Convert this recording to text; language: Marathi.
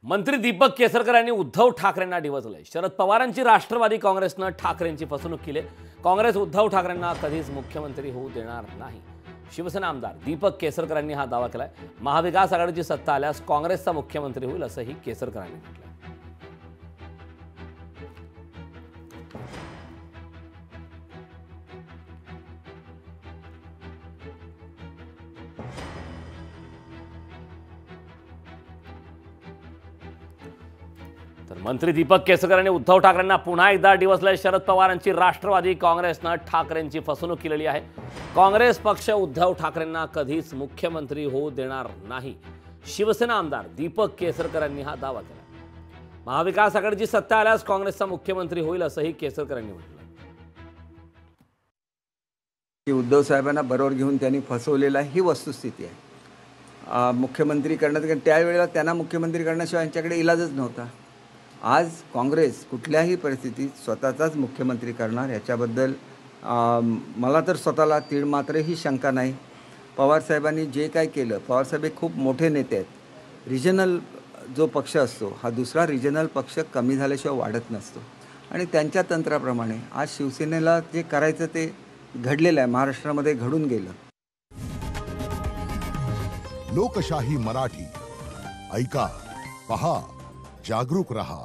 मंत्री दीपक केसरकर यांनी उद्धव ठाकरेंना डिवचलंय। शरद पवारांची राष्ट्रवादी काँग्रेसनं ठाकरेंची फसवणूक केली। काँग्रेस उद्धव ठाकरेंना कधीच मुख्यमंत्री होऊ देणार नाही। शिवसेना आमदार दीपक केसरकर यांनी हा दावा केलाय। महाविकास आघाडीची सत्ता आल्यास काँग्रेसचा मुख्यमंत्री होईल असंही केसरकर यांनी म्हटलंय। तर मंत्री दीपक केसरकर यांनी उद्धव ठाकरेंना पुन्हा एकदा डिवचलंय। शरद पवारांची राष्ट्रवादी काँग्रेसनं ठाकरेंची फसवणूक केलेली आहे। काँग्रेस पक्ष उद्धव ठाकरेंना कधीच मुख्यमंत्री होऊ देणार नाही। शिवसेना आमदार दीपक केसरकर यांनी हा दावा केला। महाविकास आघाडीची सत्ता आल्यास काँग्रेसचा मुख्यमंत्री होईल असंही केसरकर यांनी म्हटलं। की उद्धव साहेबांना बरोबर घेऊन त्यांनी फसवलेला ही वस्तुस्थिती आहे। मुख्यमंत्री करण्यात त्यावेळेला त्यांना मुख्यमंत्री करण्याशिवाय यांच्याकडे इलाजच नव्हता। आज काँग्रेस कुठल्याही परिस्थितीत स्वतःचाच मुख्यमंत्री करणार याच्याबद्दल मला तर स्वतःला तीळ मात्रही शंका नाही। पवारसाहेबांनी जे काय केलं, पवारसाहेब हे खूप मोठे नेते आहेत। रिजनल जो पक्ष असतो हा दुसरा रिजनल पक्ष कमी झाल्याशिवाय वाढत नसतो आणि त्यांच्या तंत्राप्रमाणे आज शिवसेनेला जे करायचं ते घडलेलं आहे, महाराष्ट्रामध्ये घडून गेलं। लोकशाही मराठी ऐका, पहा, जागरूक रहा।